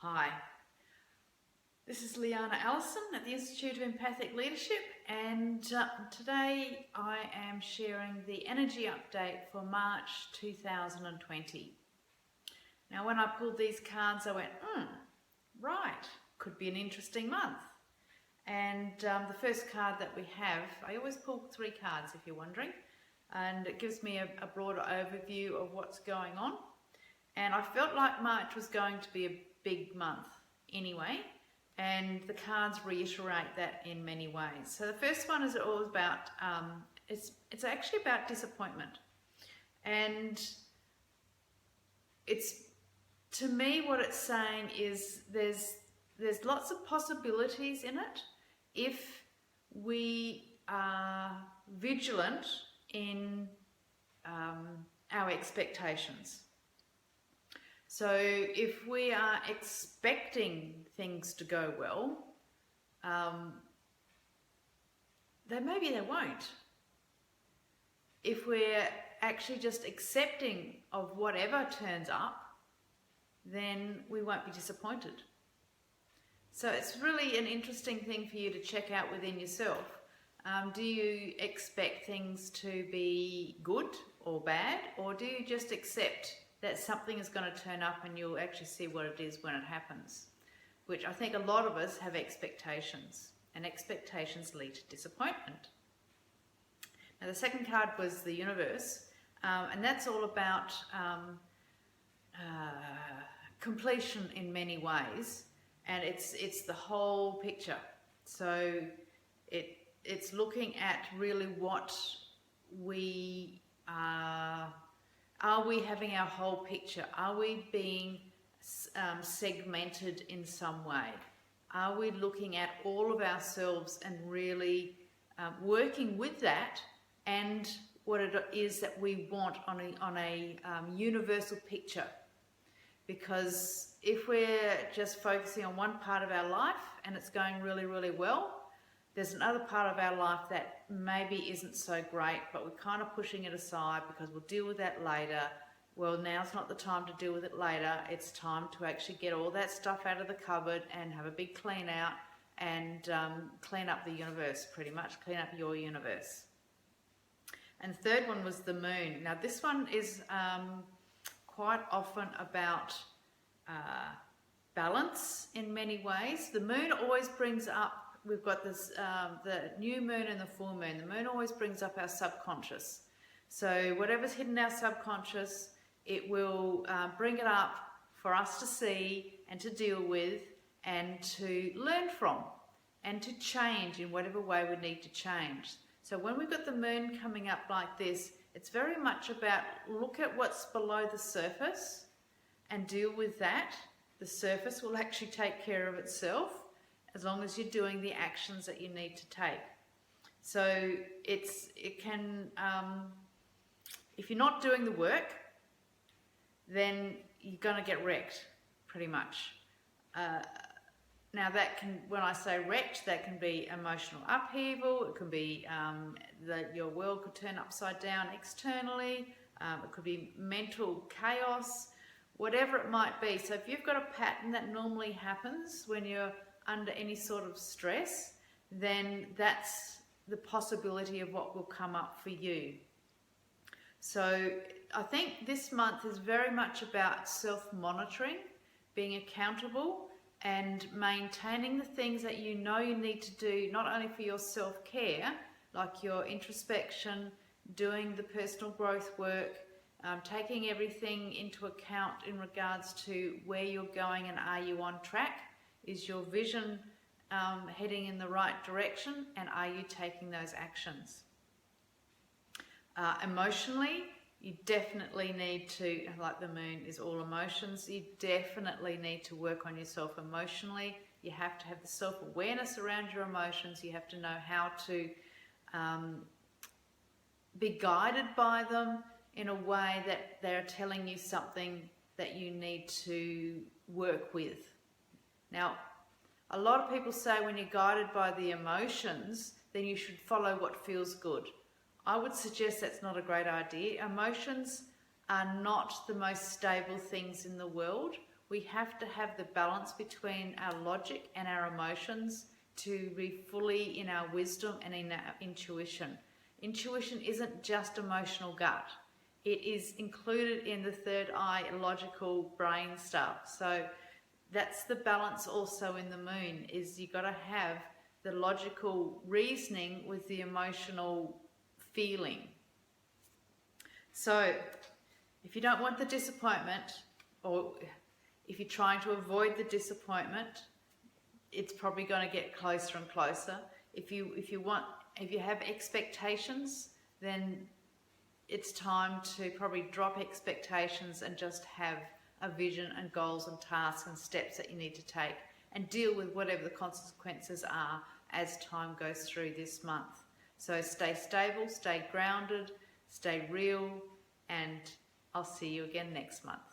Hi, this is Liana Allison at the Institute of Empathic Leadership, and today I am sharing the energy update for March 2020. Now, when I pulled these cards, I went, right, could be an interesting month. And the first card that we have, I always pull 3 cards if you're wondering, and it gives me a broader overview of what's going on. And I felt like March was going to be a big month anyway, and the cards reiterate that in many ways. So the first one is all about, it's actually about disappointment. And it's, to me, what it's saying is there's lots of possibilities in it if we are vigilant in our expectations. So if we are expecting things to go well, then maybe they won't. If we're actually just accepting of whatever turns up, then we won't be disappointed. So it's really an interesting thing for you to check out within yourself. Do you expect things to be good or bad, or do you just accept that something is going to turn up and you'll actually see what it is when it happens? Which I think a lot of us have expectations, and expectations lead to disappointment. Now the second card was the universe, and that's all about completion in many ways, and it's the whole picture. So it's looking at really what we are we having our whole picture? Are we being segmented in some way? Are we looking at all of ourselves and really working with that and what it is that we want on a universal picture? Because if we're just focusing on one part of our life and it's going really, really well, there's another part of our life that maybe isn't so great, but we're kind of pushing it aside because we'll deal with that later. Well, now's not the time to deal with it later. It's time to actually get all that stuff out of the cupboard and have a big clean out and clean up the universe, pretty much. Clean up your universe. And the third one was the moon. Now, this one is quite often about balance in many ways. The moon always brings up, we've got this, the new moon and the full moon. The moon always brings up our subconscious. So whatever's hidden in our subconscious, it will bring it up for us to see and to deal with and to learn from and to change in whatever way we need to change. So when we've got the moon coming up like this, it's very much about look at what's below the surface and deal with that. The surface will actually take care of itself, as long as you're doing the actions that you need to take. So it can, if you're not doing the work, then you're going to get wrecked, pretty much. Now that can, when I say wrecked, that can be emotional upheaval, it can be that your world could turn upside down externally, it could be mental chaos, whatever it might be. So if you've got a pattern that normally happens when you're under any sort of stress, then that's the possibility of what will come up for you. So I think this month is very much about self-monitoring, being accountable and maintaining the things that you know you need to do, not only for your self-care, like your introspection, doing the personal growth work, taking everything into account in regards to where you're going and are you on track. Is your vision heading in the right direction, and are you taking those actions? Emotionally, you definitely need to, like the moon is all emotions, you definitely need to work on yourself emotionally. You have to have the self-awareness around your emotions. You have to know how to be guided by them in a way that they're telling you something that you need to work with. Now, a lot of people say when you're guided by the emotions, then you should follow what feels good. I would suggest that's not a great idea. Emotions are not the most stable things in the world. We have to have the balance between our logic and our emotions to be fully in our wisdom and in our intuition. Intuition isn't just emotional gut. It is included in the third eye logical brain stuff. So that's the balance also in the moon, is you got to have the logical reasoning with the emotional feeling. So if you don't want the disappointment, or if you're trying to avoid the disappointment, it's probably going to get closer and closer. If you have expectations, then it's time to probably drop expectations and just have a vision and goals and tasks and steps that you need to take, and deal with whatever the consequences are as time goes through this month. So stay stable, stay grounded, stay real, and I'll see you again next month.